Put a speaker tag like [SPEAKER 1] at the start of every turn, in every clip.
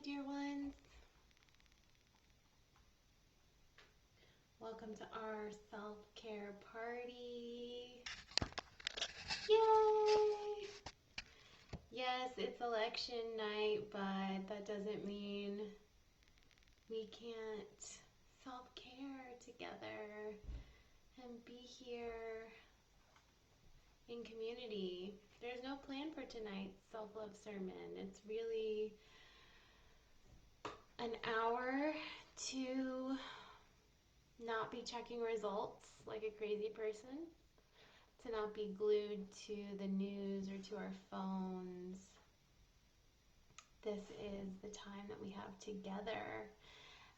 [SPEAKER 1] dear ones. Welcome to our self-care party. Yay! Yes, it's election night, but that doesn't mean we can't self-care together and be here in community. There's no plan for tonight's self-love sermon. It's really an hour to not be checking results like a crazy person, to not be glued to the news or to our phones. This is the time that we have together.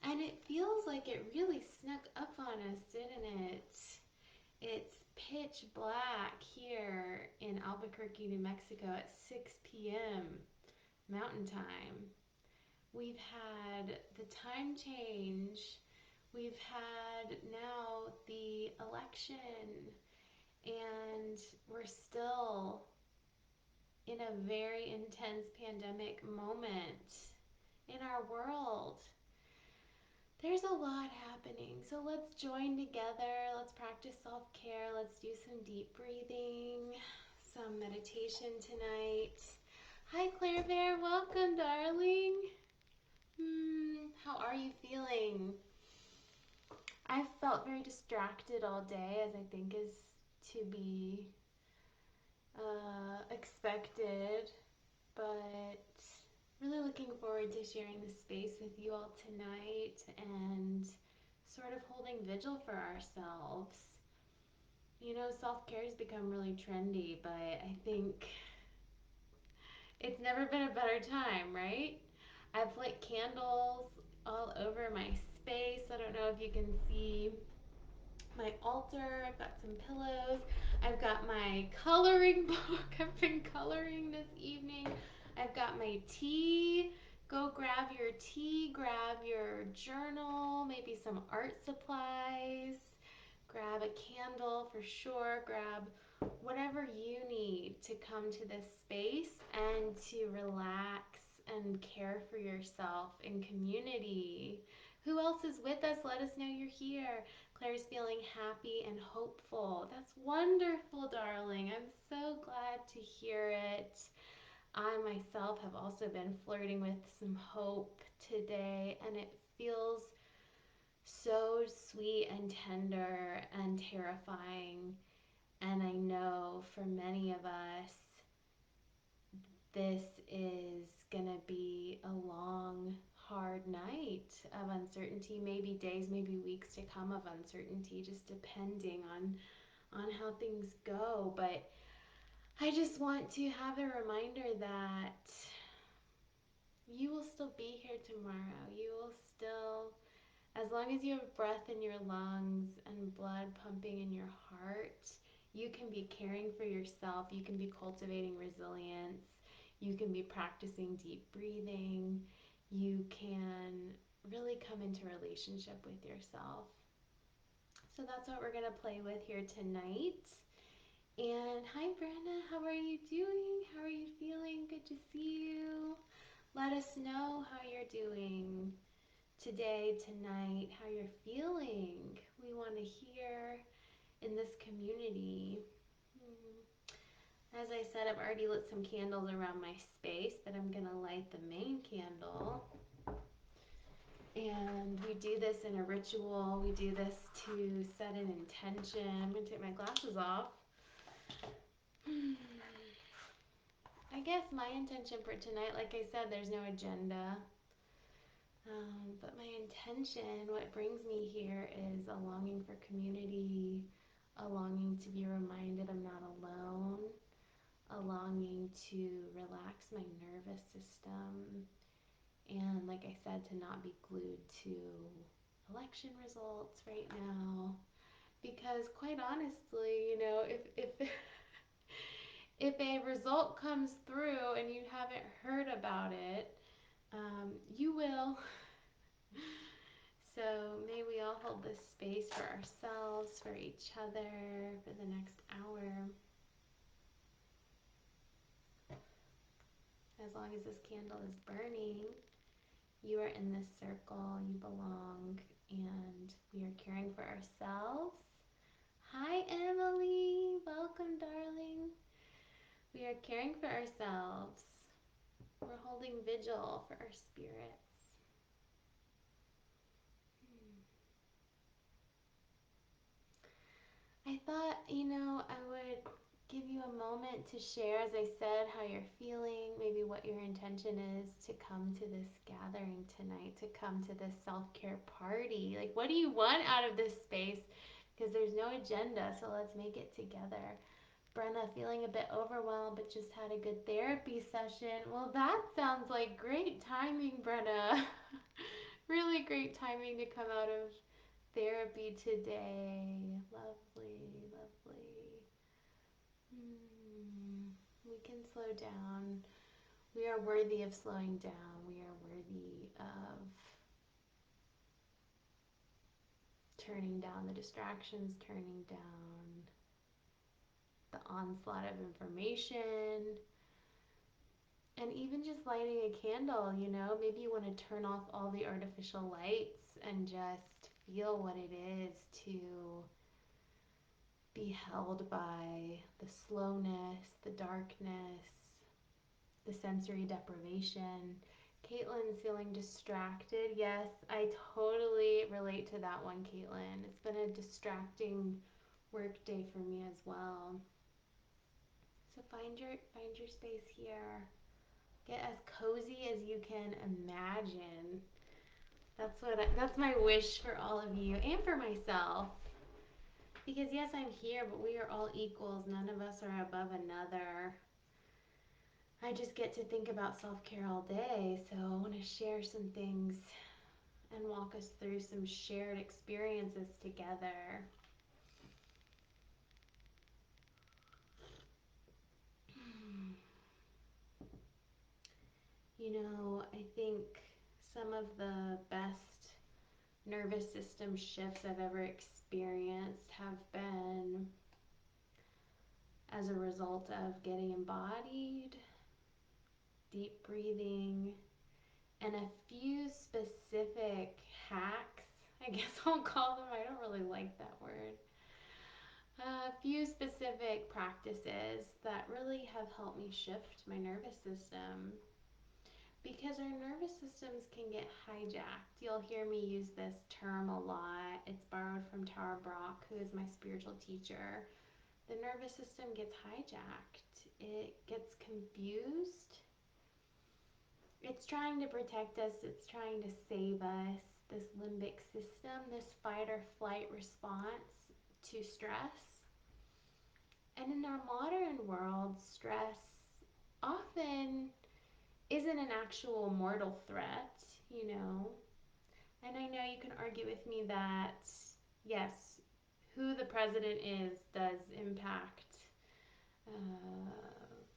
[SPEAKER 1] And it feels like it really snuck up on us, didn't it? It's pitch black here in Albuquerque, New Mexico at 6 p.m. Mountain Time. We've had the time change. We've had now the election, and we're still in a very intense pandemic moment in our world. There's a lot happening, so let's join together. Let's practice self-care. Let's do some deep breathing, some meditation tonight. Hi, Claire Bear. Welcome, darling. How are you feeling? I've felt very distracted all day, as I think is to be expected, but really looking forward to sharing this space with you all tonight and sort of holding vigil for ourselves. You know, self-care has become really trendy, but I think it's never been a better time, right? I've lit candles all over my space. I don't know if you can see my altar. I've got some pillows. I've got my coloring book. I've been coloring this evening. I've got my tea. Go grab your tea, grab your journal, maybe some art supplies. Grab a candle for sure. Grab whatever you need to come to this space and to relax and care for yourself in community. Who else is with us? Let us know you're here. Claire's feeling happy and hopeful. That's wonderful, darling. I'm so glad to hear it. I myself have also been flirting with some hope today, and it feels so sweet and tender and terrifying. And I know for many of us, this is gonna be a long, hard night of uncertainty, maybe days, maybe weeks to come of uncertainty, just depending on how things go. But I just want to have a reminder that you will still be here tomorrow. You will still, as long as you have breath in your lungs and blood pumping in your heart, you can be caring for yourself. You can be cultivating resilience. You can be practicing deep breathing. You can really come into relationship with yourself. So that's what we're going to play with here tonight. And hi, Brenda. How are you doing? How are you feeling? Good to see you. Let us know how you're doing today, tonight, how you're feeling. We want to hear in this community. As I said, I've already lit some candles around my space, but I'm going to light the main candle. And we do this in a ritual. We do this to set an intention. I'm going to take my glasses off. I guess my intention for tonight, like I said, there's no agenda. But my intention, what brings me here, is a longing for community, a longing to be reminded I'm not alone, a longing to relax my nervous system, and like I said, to not be glued to election results right now. Because quite honestly, you know, if a result comes through and you haven't heard about it, you will. So may we all hold this space for ourselves, for each other, for the next hour. As long as this candle is burning, You are in this circle, you belong, and we are caring for ourselves. Hi, Emily. Welcome, darling. We are caring for ourselves. We're holding vigil for our spirits. I thought, I would give you a moment to share, as I said, how you're feeling, maybe what your intention is to come to this gathering tonight, to come to this self-care party. Like, what do you want out of this space? Because there's no agenda, so let's make it together. Brenna, feeling a bit overwhelmed, but just had a good therapy session. Well, that sounds like great timing, Brenna. Really great timing to come out of therapy today. Lovely, lovely. We can slow down. We are worthy of slowing down. We are worthy of turning down the distractions, turning down the onslaught of information, and even just lighting a candle. Maybe you want to turn off all the artificial lights and just feel what it is to be held by the slowness, the darkness, the sensory deprivation. Caitlin's feeling distracted. Yes, I totally relate to that one, Caitlin. It's been a distracting work day for me as well. So find your space here. Get as cozy as you can imagine. That's my wish for all of you and for myself. Because yes, I'm here, but we are all equals. None of us are above another. I just get to think about self-care all day, so I want to share some things and walk us through some shared experiences together. I think some of the best nervous system shifts I've ever experienced have been as a result of getting embodied, deep breathing, and a few specific hacks. I guess I'll call them. I don't really like that word. A few specific practices that really have helped me shift my nervous system, because our nervous systems can get hijacked. You'll hear me use this term a lot. It's borrowed from Tara Brach, who is my spiritual teacher. The nervous system gets hijacked. It gets confused. It's trying to protect us. It's trying to save us. This limbic system, this fight or flight response to stress. And in our modern world, stress often isn't an actual mortal threat, you know. And I know you can argue with me that, yes, who the president is does impact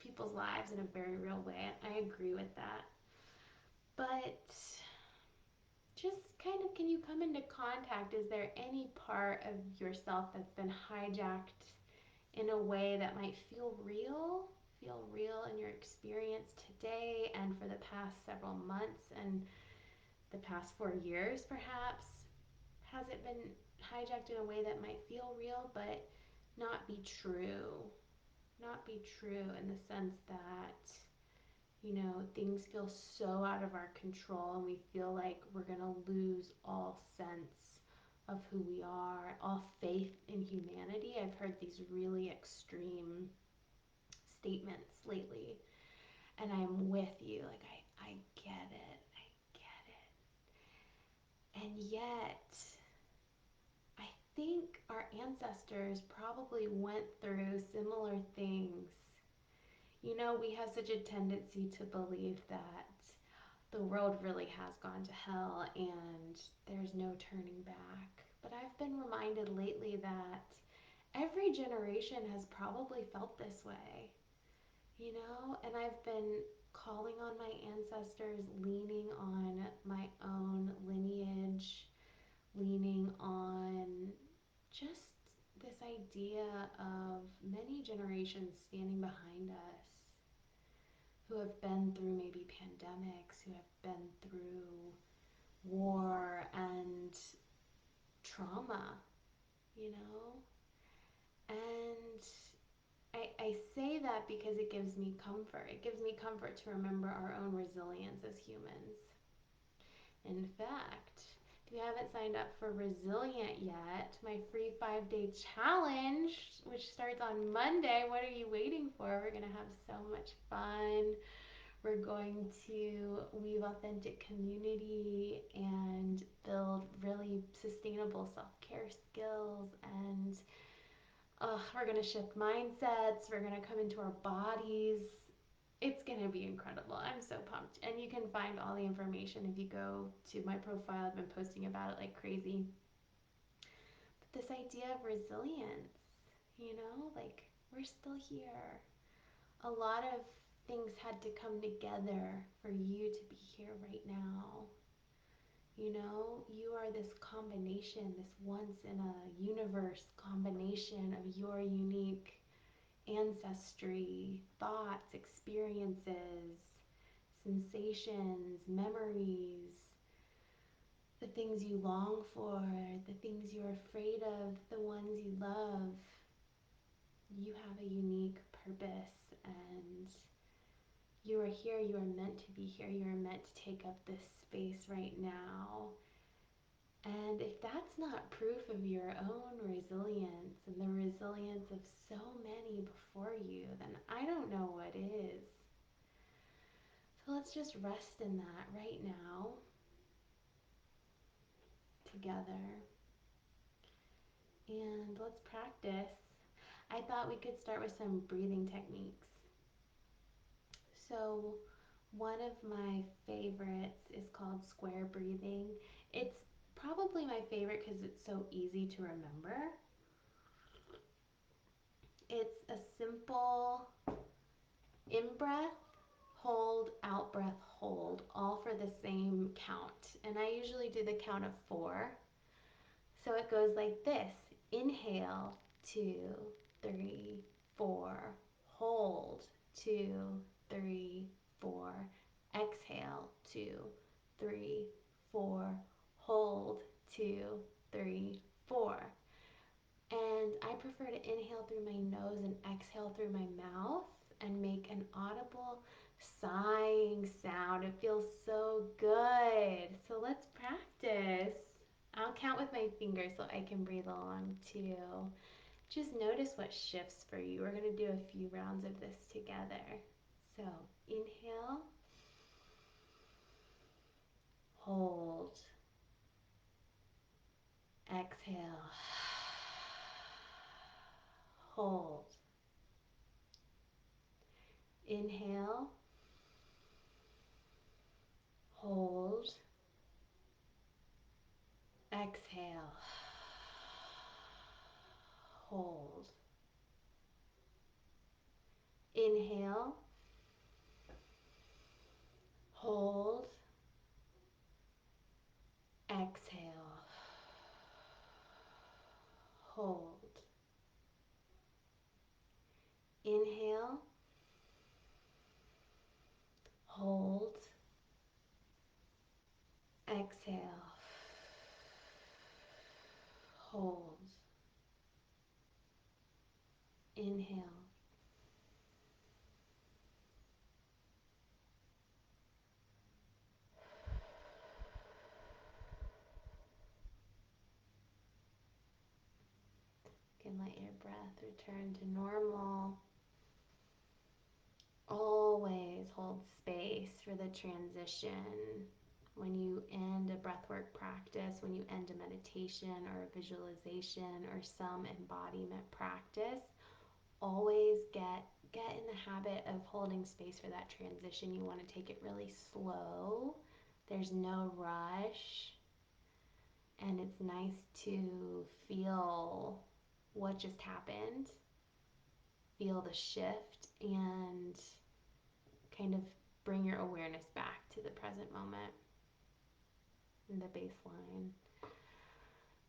[SPEAKER 1] people's lives in a very real way. I agree with that. But just kind of, can you come into contact? Is there any part of yourself that's been hijacked in a way that might feel real? Feel real in your experience today and for the past several months and the past 4 years, perhaps? Has it been hijacked in a way that might feel real but not be true? Not be true in the sense that, things feel so out of our control and we feel like we're going to lose all sense of who we are, all faith in humanity. I've heard these really extreme statements lately, and I'm with you. Like, I get it. I get it. And yet, I think our ancestors probably went through similar things. We have such a tendency to believe that the world really has gone to hell and there's no turning back. But I've been reminded lately that every generation has probably felt this way, and I've been calling on my ancestors, leaning on my own lineage, leaning on just this idea of many generations standing behind us, who have been through maybe pandemics, who have been through war and trauma, you know? And I say that because it gives me comfort. It gives me comfort to remember our own resilience as humans. In fact, if you haven't signed up for Resilient yet, my free 5-day challenge, which starts on Monday, what are you waiting for? We're going to have so much fun. We're going to weave authentic community and build really sustainable self-care skills, and we're going to shift mindsets. We're going to come into our bodies. It's going to be incredible. I'm so pumped. And you can find all the information if you go to my profile. I've been posting about it like crazy. But this idea of resilience, like we're still here. A lot of things had to come together for you to be here right now. You are this combination, this once in a universe combination of your unique ancestry, thoughts, experiences, sensations, memories, the things you long for, the things you're afraid of, the ones you love. You have a unique purpose, and you are here, you are meant to be here, you are meant to take up this space right now. And if that's not proof of your own resilience and the resilience of so many before you, then I don't know what is. So let's just rest in that right now, together. And let's practice. I thought we could start with some breathing techniques. So one of my favorites is called square breathing. It's probably my favorite because it's so easy to remember. It's a simple in-breath, hold, out-breath, hold, all for the same count. And I usually do the count of 4. So it goes like this. Inhale, 2, 3, 4. Hold, 2, 3, 4. Exhale, 2, 3, 4. Hold, 2, 3, 4. And I prefer to inhale through my nose and exhale through my mouth and make an audible sighing sound. It feels so good. So let's practice. I'll count with my fingers so I can breathe along too. Just notice what shifts for you. We're going to do a few rounds of this together. So inhale, hold, exhale, hold, inhale, hold, exhale, hold, inhale, hold, exhale, hold, inhale, hold, exhale, hold, inhale, you can let your breath return to normal. Always hold space for the transition. When you end a breathwork practice, when you end a meditation or a visualization or some embodiment practice, always get in the habit of holding space for that transition. You want to take it really slow. There's no rush. And it's nice to feel what just happened, feel the shift, and kind of bring your awareness back to the present moment and the baseline.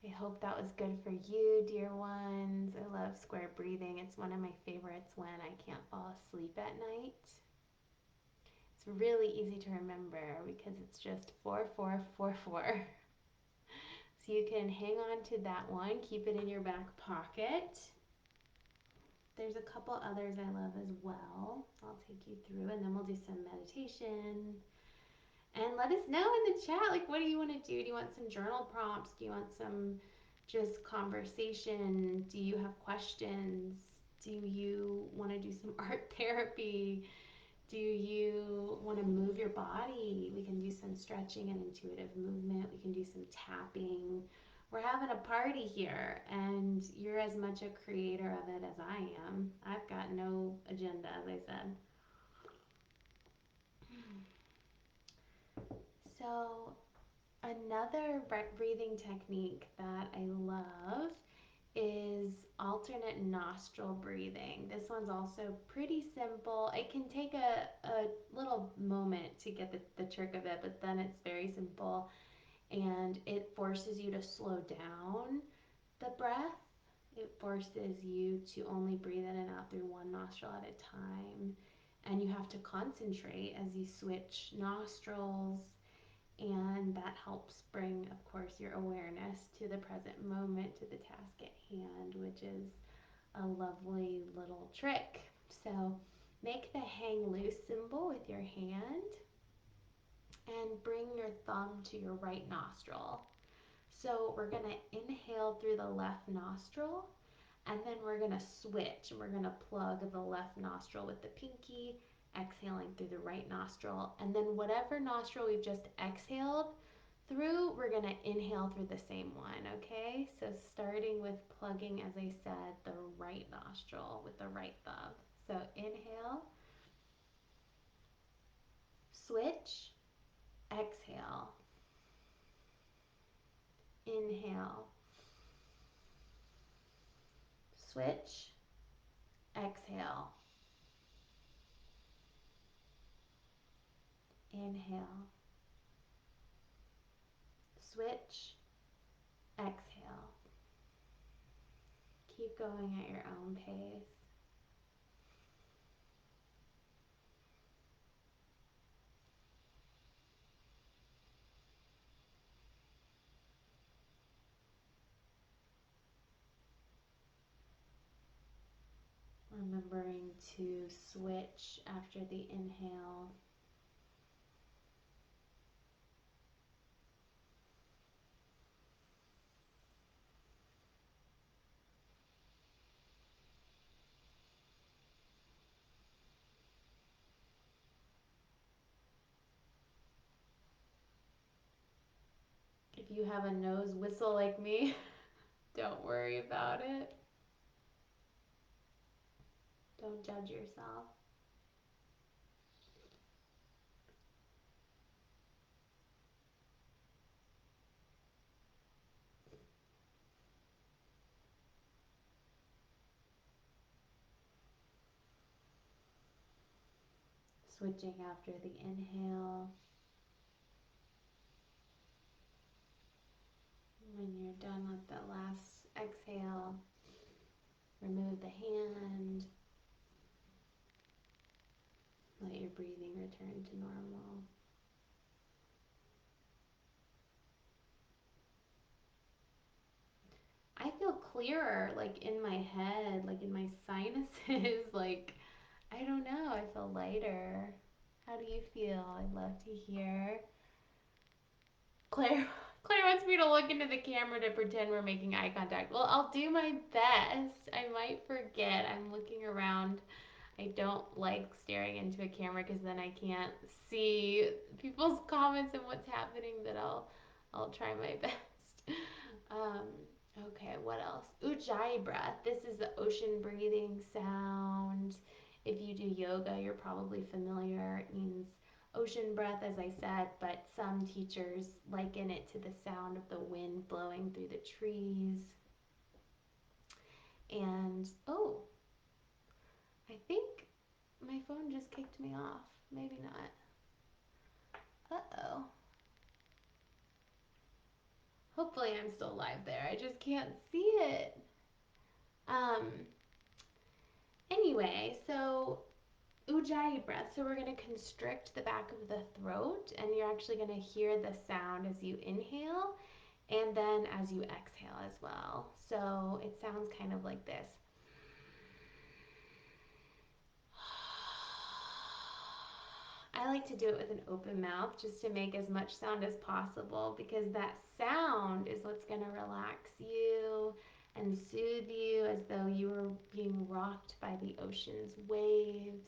[SPEAKER 1] I hope that was good for you, dear ones. I love square breathing. It's one of my favorites when I can't fall asleep at night. It's really easy to remember because it's just 4444. So you can hang on to that one, keep it in your back pocket. There's a couple others I love as well. I'll take you through and then we'll do some meditation. And let us know in the chat, like, what do you want to do? Do you want some journal prompts? Do you want some just conversation? Do you have questions? Do you want to do some art therapy? Do you want to move your body? We can do some stretching and intuitive movement. We can do some tapping. We're having a party here, and you're as much a creator of it as I am. I've got no agenda, as I said. So, another breathing technique that I love is alternate nostril breathing. This one's also pretty simple. It can take a little moment to get the trick of it, but then it's very simple and it forces you to slow down the breath. It forces you to only breathe in and out through one nostril at a time. And you have to concentrate as you switch nostrils, and that helps bring, of course, your awareness to the present moment, to the task at hand, which is a lovely little trick. So make the hang loose symbol with your hand and bring your thumb to your right nostril. So we're going to inhale through the left nostril, and then we're going to switch and we're going to plug the left nostril with the pinky, exhaling through the right nostril. And then whatever nostril we've just exhaled through, we're going to inhale through the same one, okay? So starting with plugging, as I said, the right nostril with the right thumb. So inhale, switch, exhale, inhale, switch, exhale, inhale, switch, exhale. Keep going at your own pace. Remembering to switch after the inhale. If you have a nose whistle like me, don't worry about it. Don't judge yourself. Switching after the inhale. When you're done with the last exhale, remove the hand. Let your breathing return to normal. I feel clearer, like in my head, like in my sinuses, like, I don't know, I feel lighter. How do you feel? I'd love to hear. Claire, Claire wants me to look into the camera to pretend we're making eye contact. Well, I'll do my best. I might forget. I'm looking around. I don't like staring into a camera because then I can't see people's comments and what's happening, but I'll try my best. Um, okay, what else? Ujjayi breath. This is the ocean breathing sound. If you do yoga, you're probably familiar. It means ocean breath, as I said, but some teachers liken it to the sound of the wind blowing through the trees. And, oh, I think my phone just kicked me off. Maybe not. Uh-oh. Hopefully I'm still live there. I just can't see it. Um, anyway, so Ujjayi Ujjayi breath. So we're going to constrict the back of the throat, and you're actually going to hear the sound as you inhale and then as you exhale as well. So it sounds kind of like this. I like to do it with an open mouth just to make as much sound as possible, because that sound is what's going to relax you and soothe you as though you were being rocked by the ocean's waves.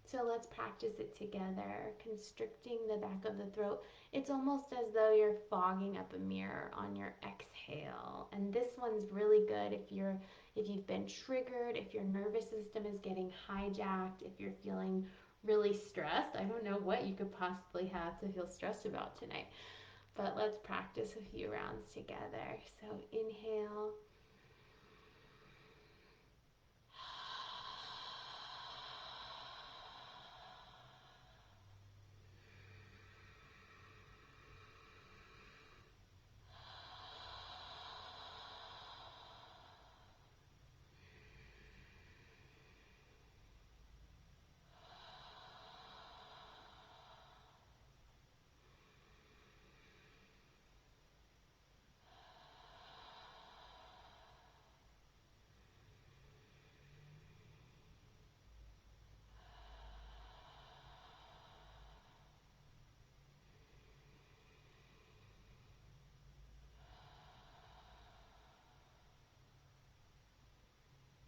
[SPEAKER 1] So let's practice it together, constricting the back of the throat. It's almost as though you're fogging up a mirror on your exhale. And this one's really good if you've been triggered, if your nervous system is getting hijacked, if you're feeling really stressed. I don't know what you could possibly have to feel stressed about tonight. But let's practice a few rounds together. So inhale.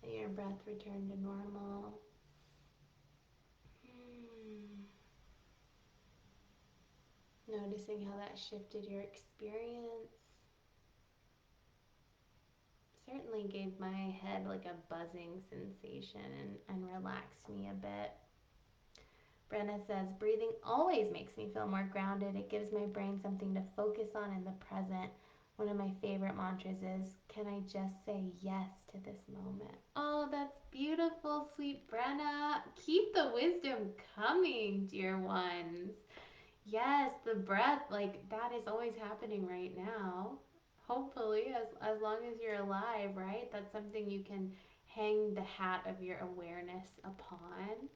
[SPEAKER 1] Let your breath return to normal. Noticing how that shifted your experience. Certainly gave my head like a buzzing sensation and relaxed me a bit. Brenna says, breathing always makes me feel more grounded. It gives my brain something to focus on in the present. One of my favorite mantras is, can I just say yes to this moment? Oh, that's beautiful, sweet Brenna. Keep the wisdom coming, dear ones. Yes, the breath, like that is always happening right now. Hopefully, as long as you're alive, right? That's something you can hang the hat of your awareness upon.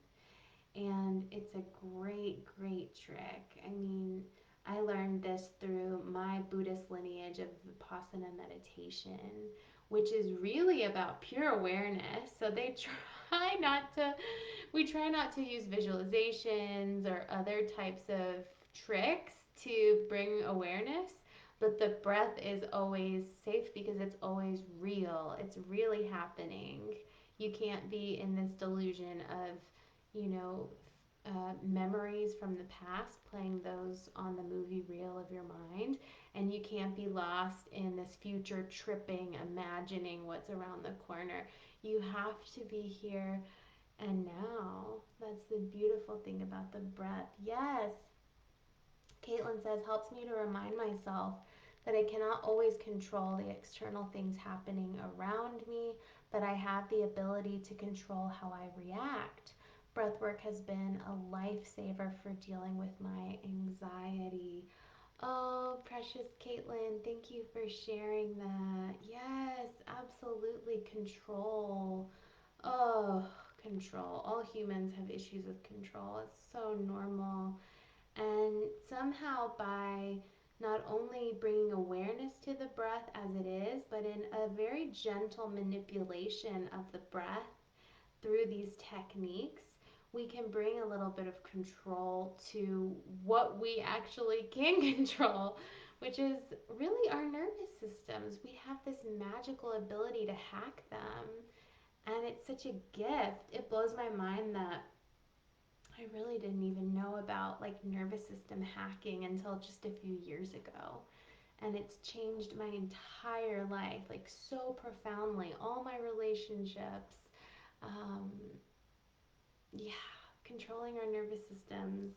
[SPEAKER 1] And it's a great, great trick. I mean, I learned this through my Buddhist lineage of Vipassana meditation, which is really about pure awareness. So they try not to, we try not to use visualizations or other types of tricks to bring awareness. But the breath is always safe because it's always real. It's really happening. You can't be in this delusion of, you know, memories from the past, playing those on the movie reel of your mind, and you can't be lost in this future tripping, imagining what's around the corner. You have to be here and now. That's the beautiful thing about the breath. Yes, Caitlin says, helps me to remind myself that I cannot always control the external things happening around me, but I have the ability to control how I react. Breathwork has been a lifesaver for dealing with my anxiety. Oh, precious Caitlin, thank you for sharing that. Yes, absolutely. Control. Oh, control. All humans have issues with control. It's so normal. And somehow, by not only bringing awareness to the breath as it is, but in a very gentle manipulation of the breath through these techniques, we can bring a little bit of control to what we actually can control, which is really our nervous systems. We have this magical ability to hack them, and it's such a gift. It blows my mind that I really didn't even know about like nervous system hacking until just a few years ago. And it's changed my entire life, like so profoundly. All my relationships, um, yeah, controlling our nervous systems,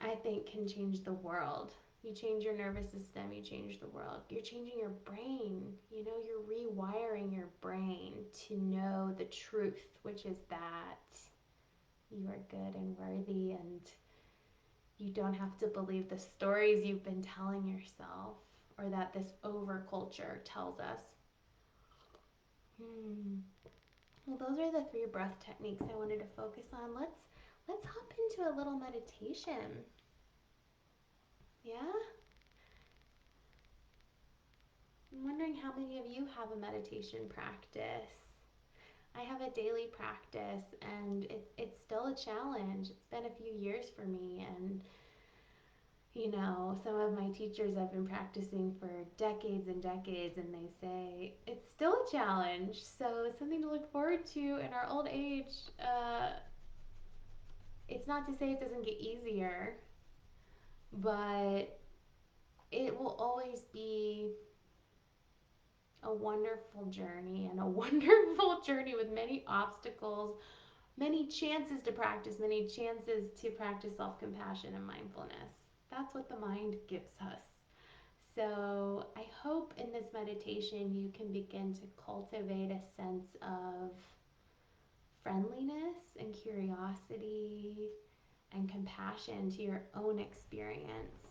[SPEAKER 1] I think, can change the world. You change your nervous system, you change the world. You're changing your brain. You know, you're rewiring your brain to know the truth, which is that you are good and worthy, and you don't have to believe the stories you've been telling yourself or that this over culture tells us. Hmm. Well, those are the three breath techniques I wanted to focus on. Let's hop into a little meditation. Yeah? I'm wondering how many of you have a meditation practice. I have a daily practice and it's still a challenge. It's been a few years for me, and some of my teachers have been practicing for decades and decades, and they say it's still a challenge. So it's something to look forward to in our old age. It's not to say it doesn't get easier, but it will always be a wonderful journey, and a wonderful journey with many obstacles, many chances to practice, many chances to practice self compassion and mindfulness. That's what the mind gives us. So, I hope in this meditation you can begin to cultivate a sense of friendliness and curiosity and compassion to your own experience.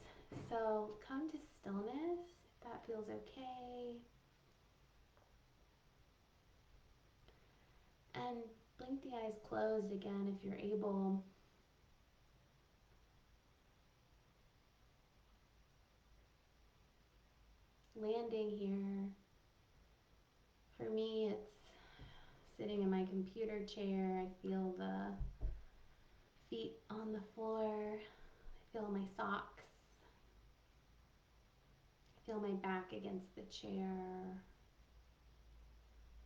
[SPEAKER 1] So, come to stillness if that feels okay. And blink the eyes closed again if you're able. Landing here. For me, it's sitting in my computer chair. I feel the feet on the floor. I feel my socks. I feel my back against the chair.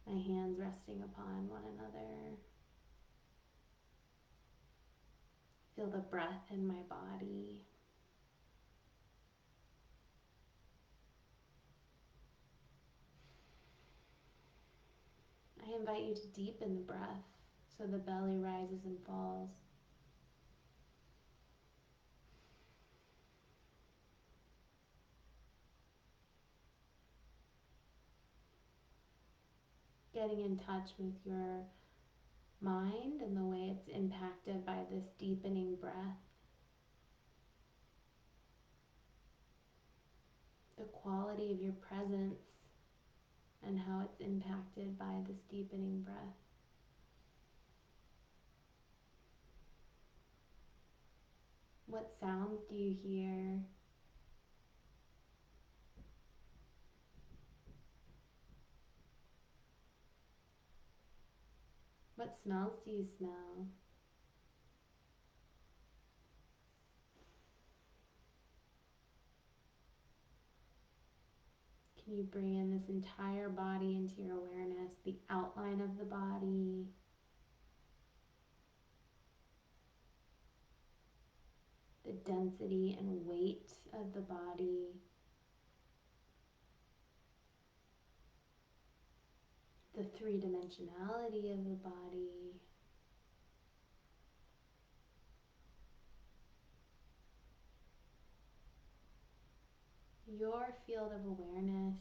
[SPEAKER 1] My hands resting upon one another. Feel the breath in my body. I invite you to deepen the breath so the belly rises and falls. Getting in touch with your mind and the way it's impacted by this deepening breath. The quality of your presence and how it's impacted by this deepening breath. What sounds do you hear? What smells do you smell? Can you bring in this entire body into your awareness, the outline of the body, the density and weight of the body, the three-dimensionality of the body, your field of awareness,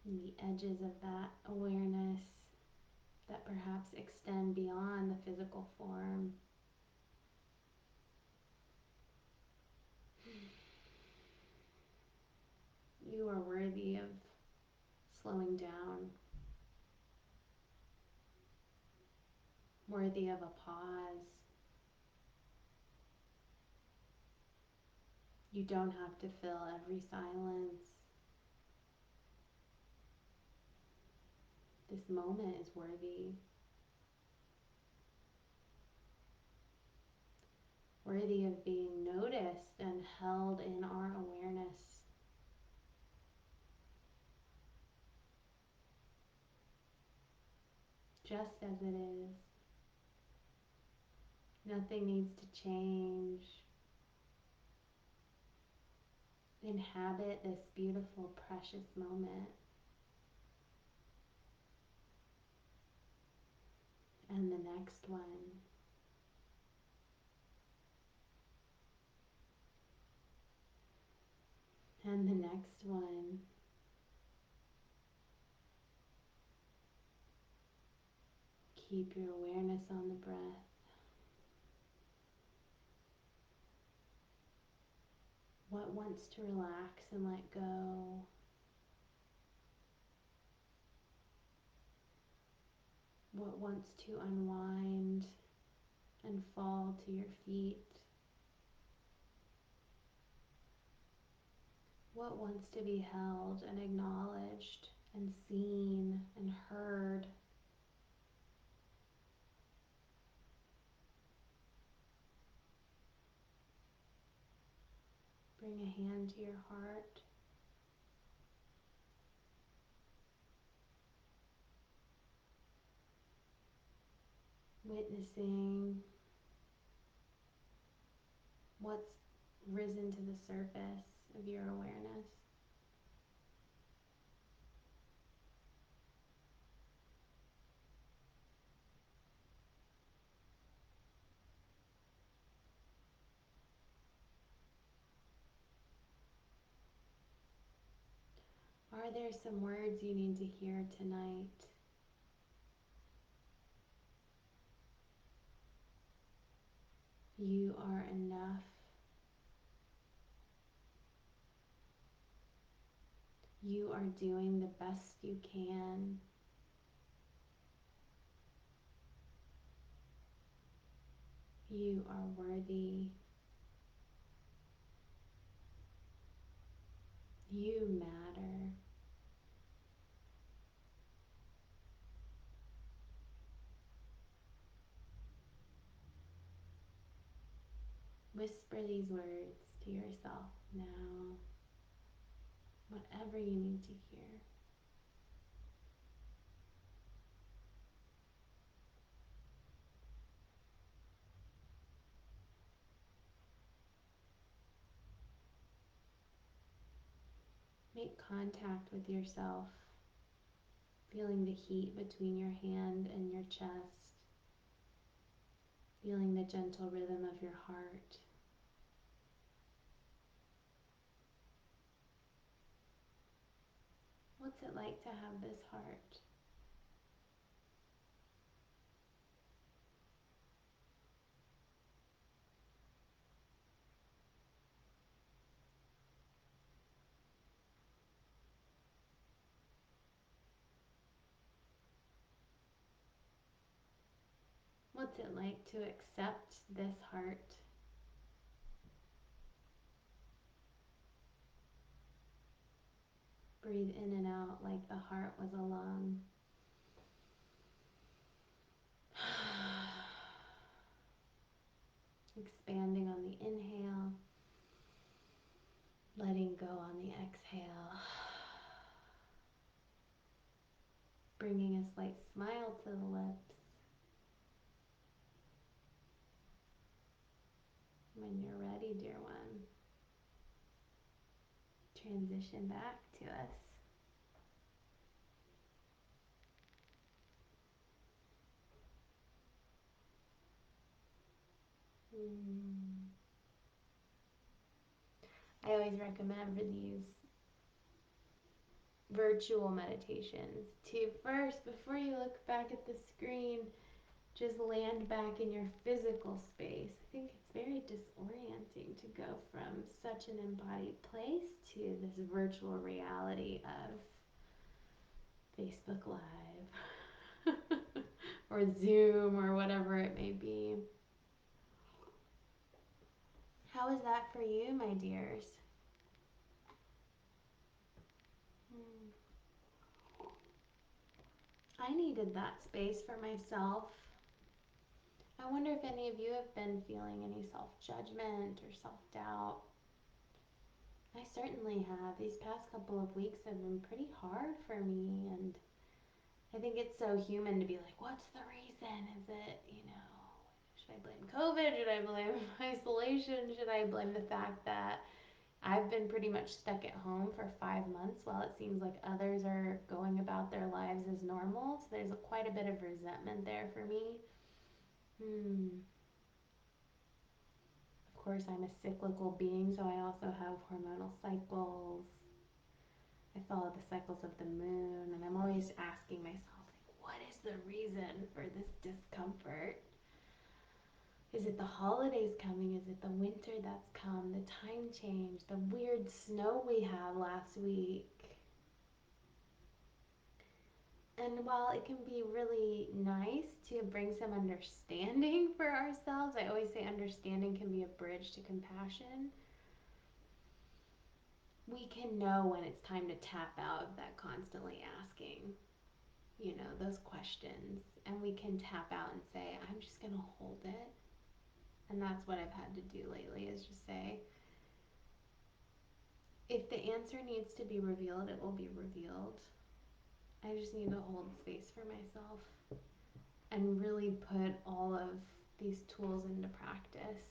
[SPEAKER 1] and the edges of that awareness that perhaps extend beyond the physical form. You are worthy of slowing down, worthy of a pause. You don't have to fill every silence. This moment is worthy of being noticed and held in our awareness. Just as it is. Nothing needs to change. Inhabit this beautiful, precious moment. And the next one. And the next one. Keep your awareness on the breath. What wants to relax and let go? What wants to unwind and fall to your feet? What wants to be held and acknowledged and seen and heard? Bring a hand to your heart. Witnessing what's risen to the surface of your awareness. Are there some words you need to hear tonight? You are enough. You are doing the best you can. You are worthy. You matter. Whisper these words to yourself now, whatever you need to hear. Make contact with yourself, feeling the heat between your hand and your chest, feeling the gentle rhythm of your heart. What's it like to have this heart? What's it like to accept this heart? Breathe in and out like the heart was a lung. Expanding on the inhale, letting go on the exhale. Bringing a slight smile to the lips. When you're ready, dear one, transition back to us. I always recommend for these virtual meditations to first, before you look back at the screen, just land back in your physical space. I think it's very disorienting to go from such an embodied place to this virtual reality of Facebook Live or Zoom or whatever it may be. How is that for you, my dears? I needed that space for myself. I wonder if any of you have been feeling any self-judgment or self-doubt. I certainly have. These past couple of weeks have been pretty hard for me, and I think it's so human to be like, what's the reason? Is it, should I blame COVID? Should I blame isolation? Should I blame the fact that I've been pretty much stuck at home for 5 months while it seems like others are going about their lives as normal? So there's quite a bit of resentment there for me. Of course, I'm a cyclical being, so I also have hormonal cycles. I follow the cycles of the moon, and I'm always asking myself, like, what is the reason for this discomfort? Is it the holidays coming? Is it the winter that's come? The time change? The weird snow we had last week? And while it can be really nice to bring some understanding for ourselves, I always say understanding can be a bridge to compassion. We can know when it's time to tap out of that constantly asking, those questions. And we can tap out and say, I'm just going to hold it. And that's what I've had to do lately, is just say, if the answer needs to be revealed, it will be revealed. I just need to hold space for myself and really put all of these tools into practice.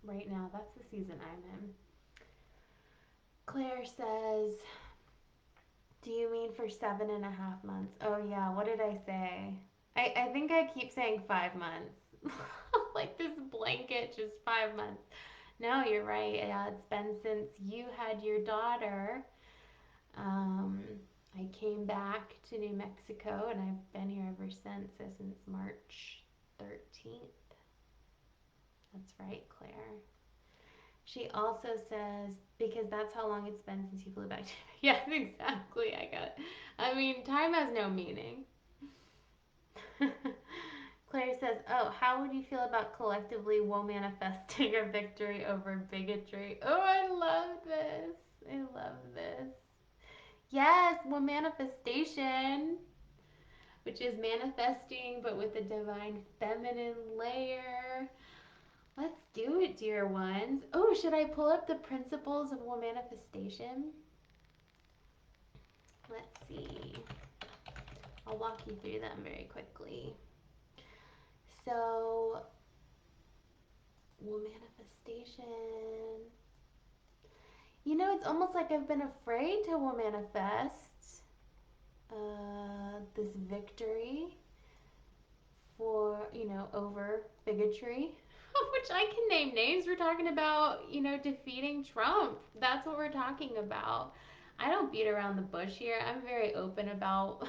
[SPEAKER 1] Right now, that's the season I'm in. Claire says, do you mean for 7.5 months? Oh, yeah, what did I say? I think I keep saying 5 months. Like this blanket, just 5 months. No, you're right. Yeah, it's been since you had your daughter. Um, I came back to New Mexico and I've been here ever since, so since March 13th. That's right, Claire. She also says, because that's how long it's been since you flew back to. Yes, exactly. I got it. I mean, time has no meaning. Claire says, oh, how would you feel about collectively manifesting a victory over bigotry? Oh, I love this. I love this. Yes, manifestation, which is manifesting but with a divine feminine layer. Let's do it, dear ones. Oh, should I pull up the principles of manifestation? Let's see. I'll walk you through them very quickly. So, manifestation. It's almost like I've been afraid to manifest this victory for, over bigotry, which I can name names. We're talking about, defeating Trump. That's what we're talking about. I don't beat around the bush here. I'm very open about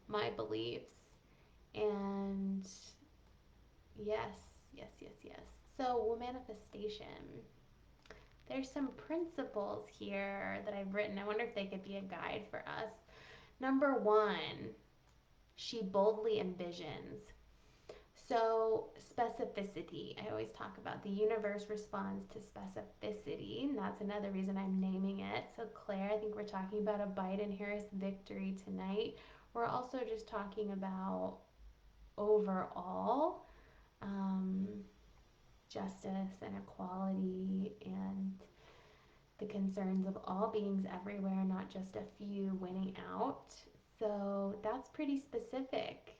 [SPEAKER 1] my beliefs. And yes, yes, yes, yes. So, manifestation. There's some principles here that I've written. I wonder if they could be a guide for us. Number one, she boldly envisions. So, specificity. I always talk about the universe responds to specificity, and that's another reason I'm naming it. So, Claire, I think we're talking about a Biden Harris victory tonight. We're also just talking about overall um, justice and equality and the concerns of all beings everywhere, not just a few winning out. So that's pretty specific.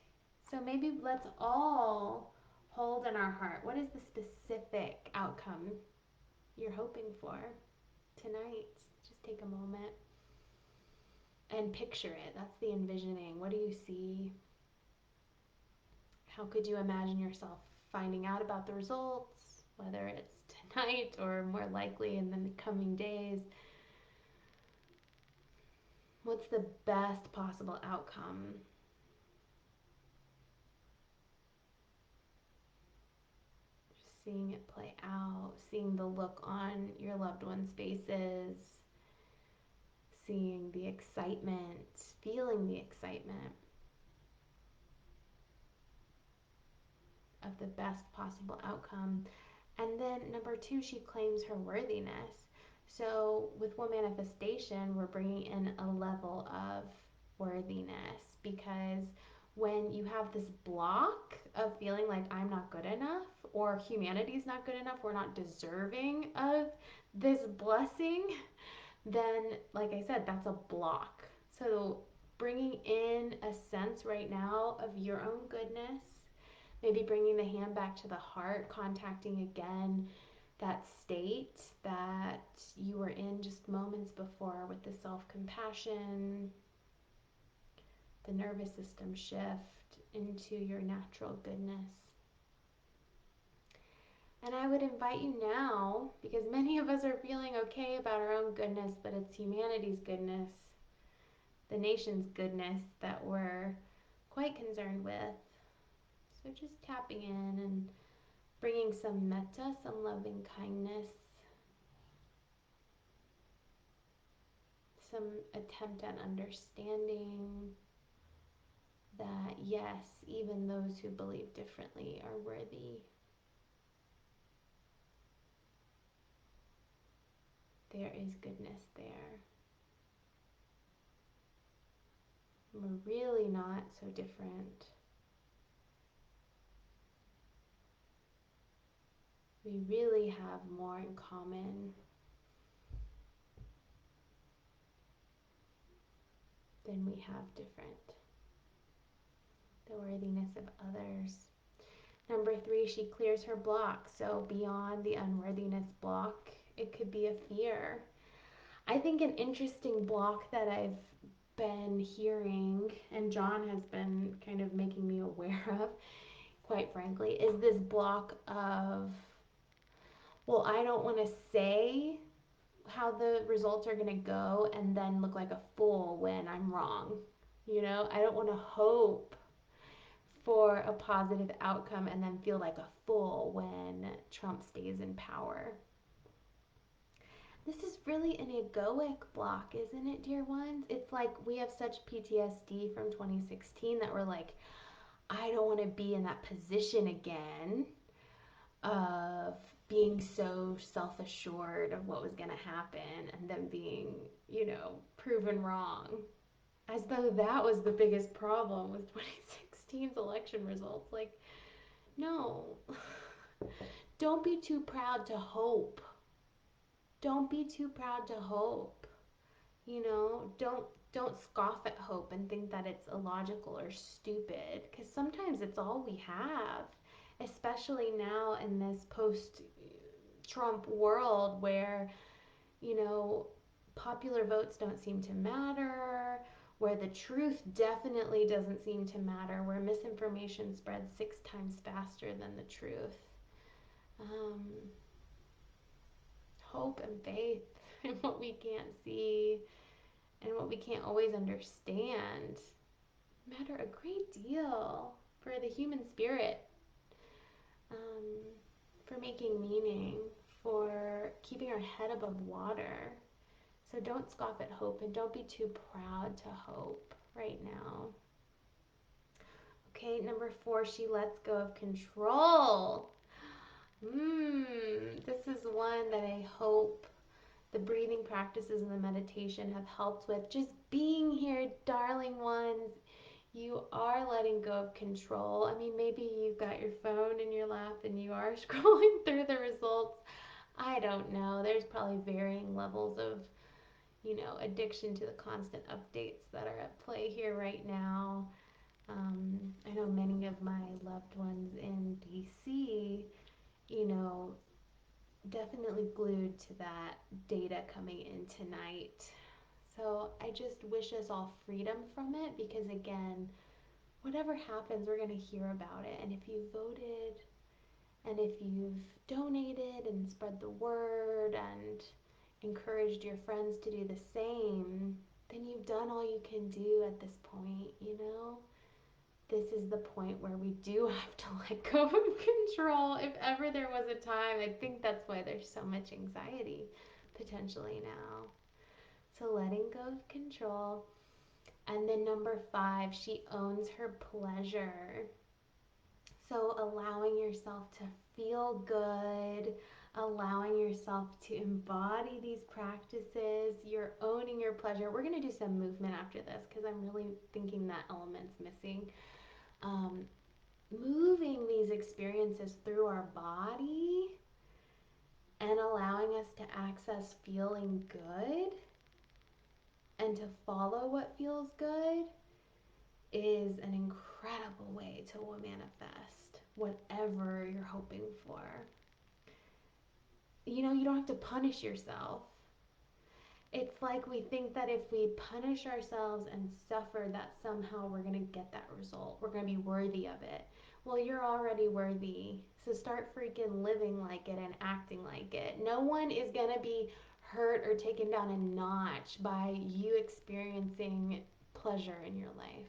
[SPEAKER 1] So maybe let's all hold in our heart, what is the specific outcome you're hoping for tonight? Just take a moment and picture it. That's the envisioning. What do you see? How could you imagine yourself finding out about the results, whether it's tonight or more likely in the coming days? What's the best possible outcome? Just seeing it play out, seeing the look on your loved ones' faces, seeing the excitement, feeling the excitement of the best possible outcome. And then number two, she claims her worthiness. So with one manifestation, we're bringing in a level of worthiness, because when you have this block of feeling like I'm not good enough or humanity's not good enough, we're not deserving of this blessing, then like I said, that's a block. So bringing in a sense right now of your own goodness, maybe bringing the hand back to the heart, contacting again that state that you were in just moments before with the self-compassion, the nervous system shift into your natural goodness. And I would invite you now, because many of us are feeling okay about our own goodness, but it's humanity's goodness, the nation's goodness that we're quite concerned with. So just tapping in and bringing some metta, some loving kindness, some attempt at understanding. yes, even those who believe differently are worthy. There is goodness there. We're really not so different. We really have more in common than we have different. The worthiness of others. Number 3, she clears her block. So beyond the unworthiness block, it could be a fear. I think an interesting block that I've been hearing, and John has been kind of making me aware of, quite frankly, is this block of, well, I don't want to say how the results are going to go and then look like a fool when I'm wrong. You know, I don't want to hope for a positive outcome and then feel like a fool when Trump stays in power. This is really an egoic block, isn't it, dear ones? It's like we have such PTSD from 2016 that we're like, I don't want to be in that position again of being so self assured of what was going to happen and then being, proven wrong. As though that was the biggest problem with 2016's election results. Like, no. Don't be too proud to hope. Don't be too proud to hope. Don't scoff at hope and think that it's illogical or stupid, because sometimes it's all we have, especially now in this post Trump world where, you know, popular votes don't seem to matter, where the truth definitely doesn't seem to matter, where misinformation spreads 6 times faster than the truth. Um, Hope and faith in what we can't see and what we can't always understand matter a great deal for the human spirit, um, for making meaning, for keeping our head above water. So don't scoff at hope and don't be too proud to hope right now. Okay, number 4, she lets go of control. This is one that I hope the breathing practices and the meditation have helped with. Just being here, darling ones. You are letting go of control. I mean, maybe you've got your phone in your lap and you are scrolling through the results. I don't know. There's probably varying levels of, addiction to the constant updates that are at play here right now. I know many of my loved ones in DC, you know, definitely glued to that data coming in tonight. So I just wish us all freedom from it, because again, whatever happens, we're going to hear about it. And if you voted and if you've donated and spread the word and encouraged your friends to do the same, then you've done all you can do at this point. This is the point where we do have to let go of control. If ever there was a time, I think that's why there's so much anxiety potentially now. So letting go of control. And then number 5, she owns her pleasure. So allowing yourself to feel good, allowing yourself to embody these practices, you're owning your pleasure. We're going to do some movement after this because I'm really thinking that element's missing. Moving these experiences through our body and allowing us to access feeling good and to follow what feels good is an incredible way to manifest whatever you're hoping for. You don't have to punish yourself. It's like we think that if we punish ourselves and suffer, that somehow we're going to get that result. We're going to be worthy of it. Well, you're already worthy. So start freaking living like it and acting like it. No one is going to be hurt or taken down a notch by you experiencing pleasure in your life.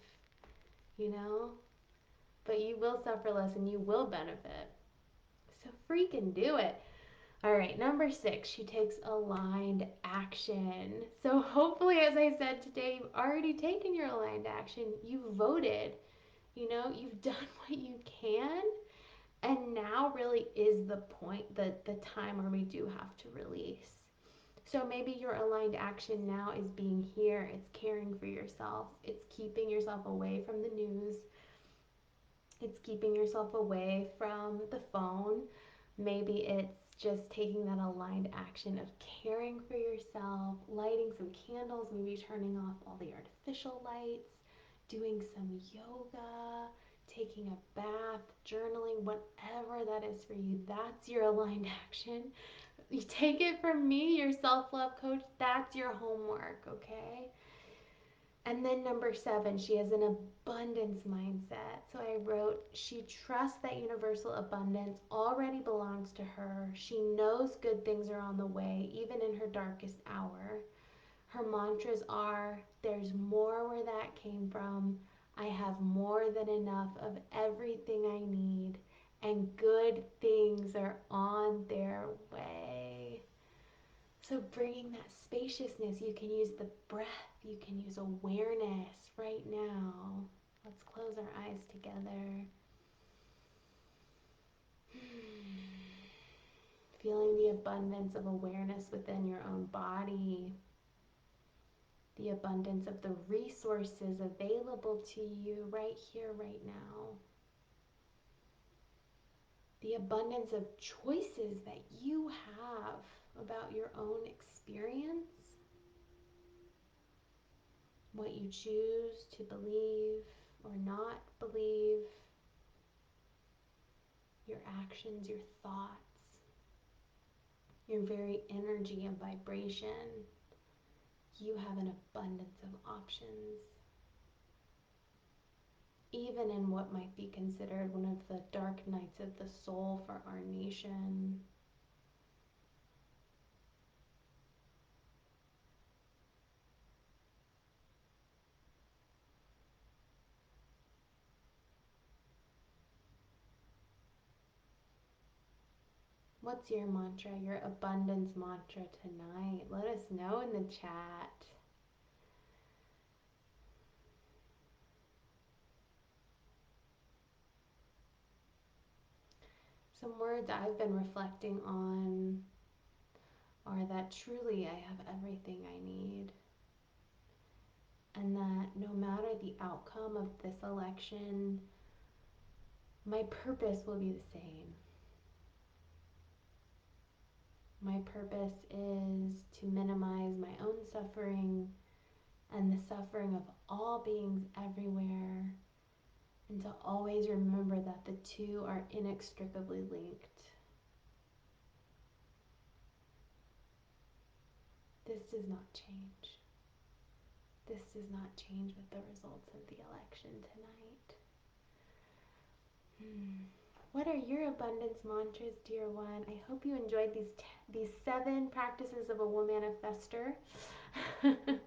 [SPEAKER 1] But you will suffer less and you will benefit. So freaking do it. All right, number 6, she takes aligned action. So hopefully, as I said today, you've already taken your aligned action. You voted. You know, you've done what you can, and now really is the point, the time where we do have to release. So maybe your aligned action now is being here, it's caring for yourself, it's keeping yourself away from the news, it's keeping yourself away from the phone. Maybe it's just taking that aligned action of caring for yourself, lighting some candles, maybe turning off all the artificial lights, doing some yoga, taking a bath, journaling, whatever that is for you. That's your aligned action. You take it from me, your self love coach, that's your homework, okay? And then number 7, she has an abundance mindset. So I wrote, she trusts that universal abundance already belongs to her. She knows good things are on the way, even in her darkest hour. Her mantras are, there's more where that came from. I have more than enough of everything I need, and good things are on their way. So bringing that spaciousness, you can use the breath, you can use awareness right now. Let's close our eyes together. Feeling the abundance of awareness within your own body, the abundance of the resources available to you right here, right now, the abundance of choices that you have about your own experience, what you choose to believe or not believe, your actions, your thoughts, your very energy and vibration. You have an abundance of options. Even in what might be considered one of the dark nights of the soul for our nation. What's your mantra, your abundance mantra tonight? Let us know in the chat. Some words I've been reflecting on are that truly I have everything I need. And that no matter the outcome of this election, my purpose will be the same. My purpose is to minimize my own suffering and the suffering of all beings everywhere, and to always remember that the two are inextricably linked. This does not change. This does not change with the results of the election tonight. What are your abundance mantras, dear one? I hope you enjoyed these 7 practices of a woman manifester. That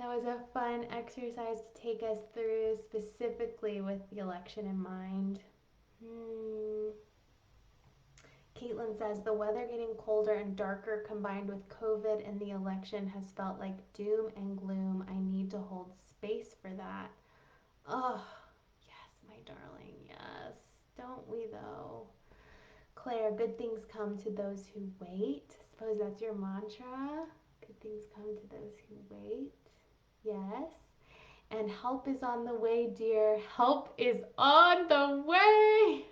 [SPEAKER 1] was a fun exercise to take us through, specifically with the election in mind. Caitlin says, the weather getting colder and darker combined with COVID and the election has felt like doom and gloom. I need to hold space for that. Oh, yes, my darling, yes. Don't we though? Claire, good things come to those who wait. Suppose that's your mantra. Good things come to those who wait. Yes. And help is on the way, dear. Help is on the way.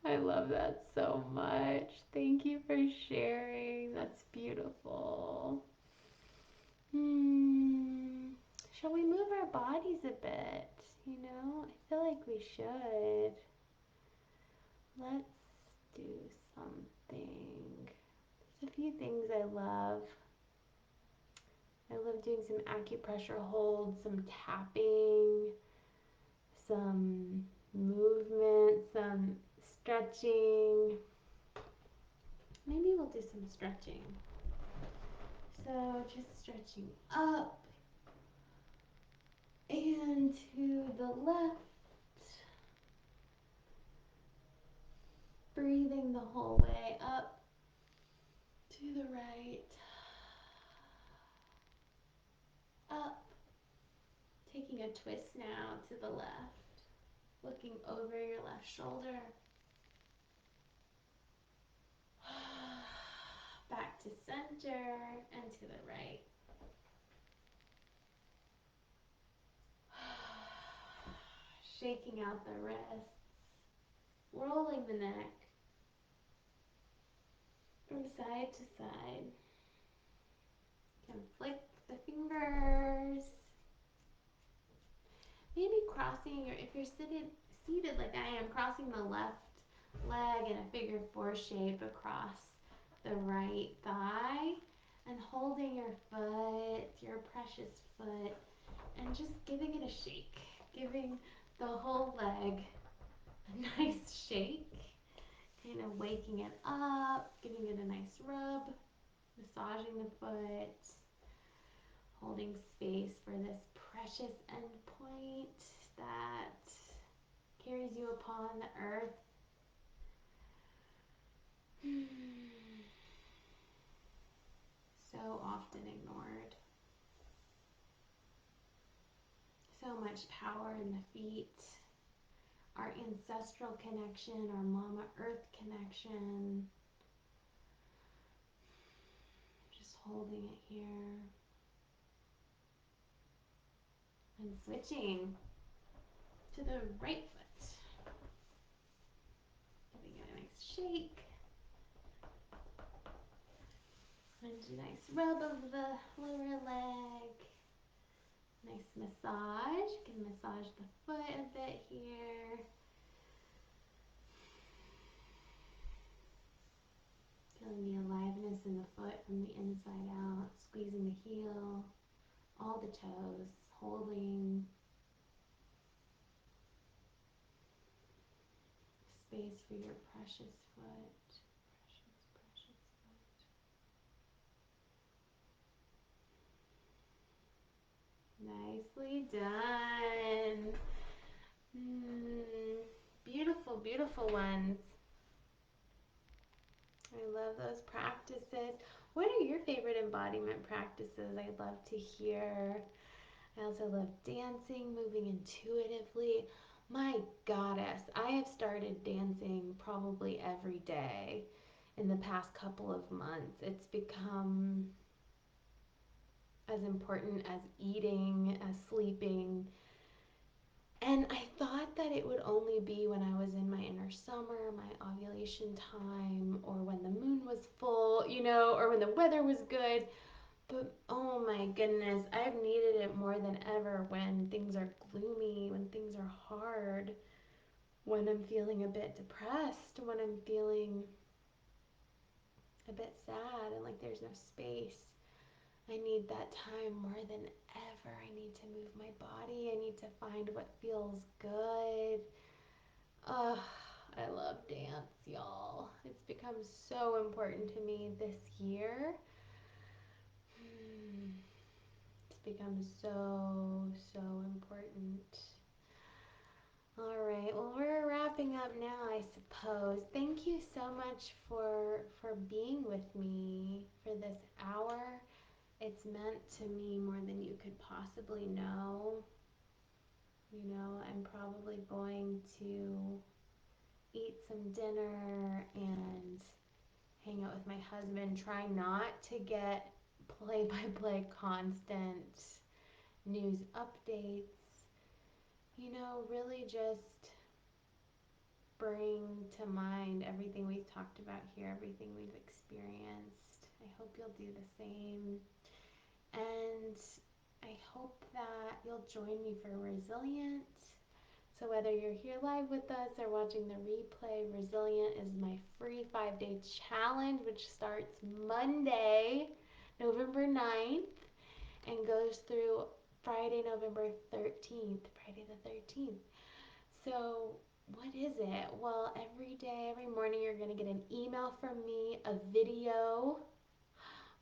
[SPEAKER 1] I love that so much. Thank you for sharing. That's beautiful. Shall we move our bodies a bit? You know, I feel like we should. Let's do something. There's a few things I love. I love doing some acupressure holds, some tapping, some movement, some stretching. Maybe we'll do some stretching. So just stretching up and to the left. Breathing the whole way up to the right. Up. Taking a a twist now to the left, looking over your left shoulder. Back to center and to the right. Shaking out the wrists, rolling the neck from side to side. You can flick the fingers. Maybe crossing your, if you're seated like I am, crossing the left leg in a figure four shape across the right thigh and holding your foot, your precious foot, and just giving it a shake, giving the whole leg a nice shake, kind of waking it up, giving it a nice rub, massaging the foot, holding space for this precious endpoint that carries you upon the earth. So often ignored. So much power in the feet. Our ancestral connection, our Mama Earth connection. Just holding it here. And switching to the right foot. Giving it a nice shake. And a nice rub of the lower leg. Nice massage. You can massage the foot a bit here. Feeling the aliveness in the foot from the inside out. Squeezing the heel, all the toes, holding space for your precious foot. Precious, precious foot. Nicely done. Beautiful, beautiful ones. I love those practices. What are your favorite embodiment practices? I'd love to hear. I also love dancing, moving intuitively. My goddess, I have started dancing probably every day in the past couple of months. It's become as important as eating, as sleeping. And I thought that it would only be when I was in my inner summer, my ovulation time, or when the moon was full, or when the weather was good. But oh my goodness, I've needed it more than ever when things are gloomy, when things are hard, when I'm feeling a bit depressed, when I'm feeling a bit sad and like there's no space. I need that time more than ever. I need to move my body. I need to find what feels good. Ugh, I love dance, y'all. It's become so important to me this year. It's become so, so important. All right, well, we're wrapping up now, I suppose. Thank you so much for being with me for this hour. It's meant to me more than you could possibly know. I'm probably going to eat some dinner and hang out with my husband, try not to get play-by-play constant news updates. Really just bring to mind everything we've talked about here, everything we've experienced. I hope you'll do the same. And I hope that you'll join me for Resilient. So whether you're here live with us or watching the replay, Resilient is my free 5-day challenge, which starts Monday, November 9th, and goes through Friday, November 13th, Friday the 13th. So what is it? Well, every day, every morning, you're going to get an email from me, a video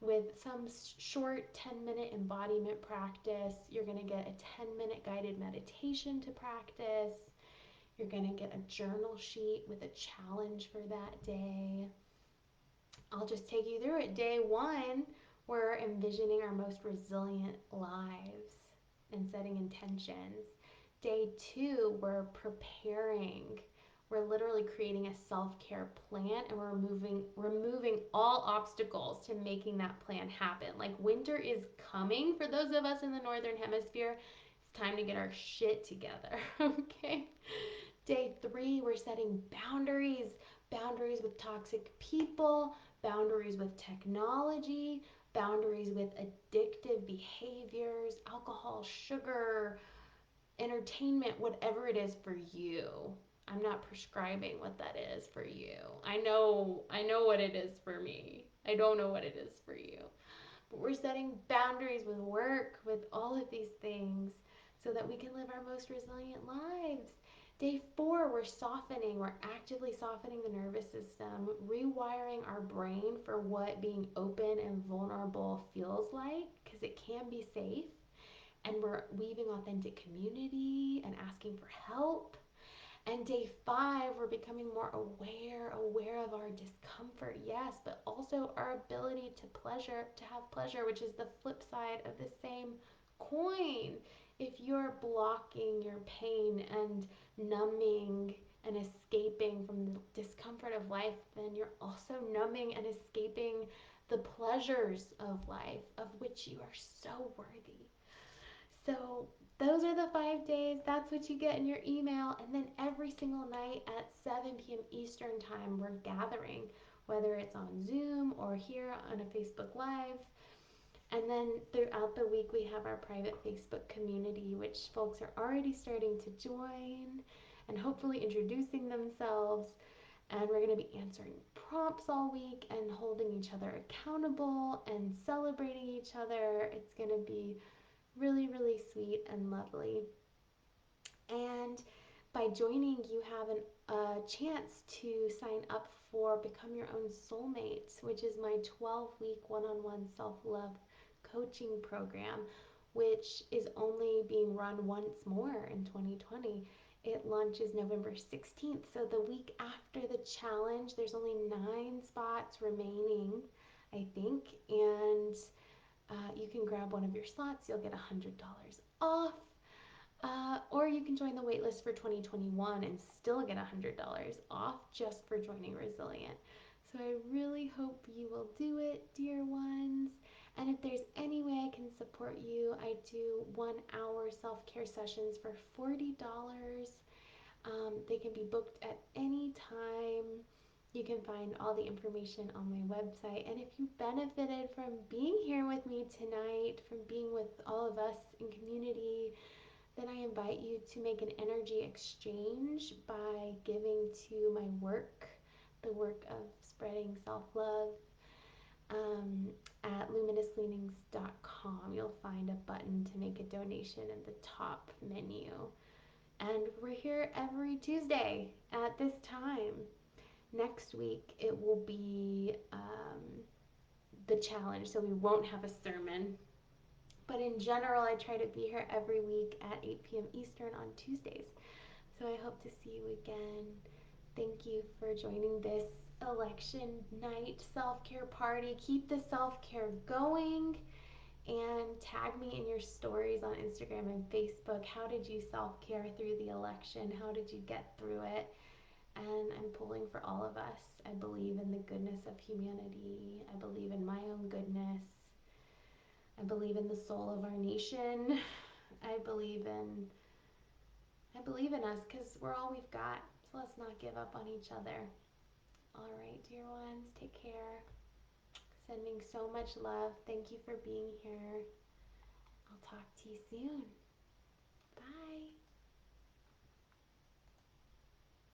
[SPEAKER 1] with some short 10-minute embodiment practice. You're going to get a 10-minute guided meditation to practice. You're going to get a journal sheet with a challenge for that day. I'll just take you through it. Day one, we're envisioning our most resilient lives. and setting intentions. Day 2, we're preparing. We're literally creating a self-care plan, and we're removing all obstacles to making that plan happen. Like, winter is coming for those of us in the northern hemisphere. It's time to get our shit together. Okay. Day 3, we're setting boundaries. Boundaries with toxic people, boundaries with technology, boundaries with addictive behaviors, alcohol, sugar, entertainment, whatever it is for you. I'm not prescribing what that is for you. I know what it is for me. I don't know what it is for you. But we're setting boundaries with work, with all of these things so that we can live our most resilient lives. Day 4, we're softening. We're actively softening the nervous system, rewiring our brain for what being open and vulnerable feels like, because it can be safe. And we're weaving authentic community and asking for help. And day 5, we're becoming more aware of our discomfort, yes, but also our ability to have pleasure, which is the flip side of the same coin. If you're blocking your pain and numbing and escaping from the discomfort of life, then you're also numbing and escaping the pleasures of life, of which you are so worthy. So those are the 5 days. That's what you get in your email. And then every single night at 7 p.m. Eastern Time, we're gathering, whether it's on Zoom or here on a Facebook Live. And then throughout the week, we have our private Facebook community, which folks are already starting to join and hopefully introducing themselves. And we're going to be answering prompts all week and holding each other accountable and celebrating each other. It's going to be really, really sweet and lovely. And by joining, you have a chance to sign up for Become Your Own Soulmate, which is my 12-week one-on-one self-love coaching program, which is only being run once more in 2020. It launches November 16th. So the week after the challenge, there's only 9 spots remaining, I think. And you can grab one of your slots. You'll get $100 off. Or you can join the waitlist for 2021 and still get $100 off just for joining Resilient. So I really hope you will do it, dear ones. And if there's any way I can support you, I do 1-hour self-care sessions for $40. They can be booked at any time. You can find all the information on my website. And if you benefited from being here with me tonight, from being with all of us in community, then I invite you to make an energy exchange by giving to my work, the work of spreading self-love. At luminousleanings.com, you'll find a button to make a donation in the top menu. And we're here every Tuesday at this time. Next week, it will be the challenge, so we won't have a sermon. But in general, I try to be here every week at 8 p.m. Eastern on Tuesdays. So I hope to see you again. Thank you for joining this election night self-care party. Keep the self-care going and tag me in your stories on Instagram and Facebook. How did you self-care through the election? How did you get through it? And I'm pulling for all of us. I believe in the goodness of humanity. I believe in my own goodness. I believe in the soul of our nation. I believe in us because we're all we've got. So let's not give up on each other. All right, dear ones, take care. Sending so much love. Thank you for being here. I'll talk to you soon.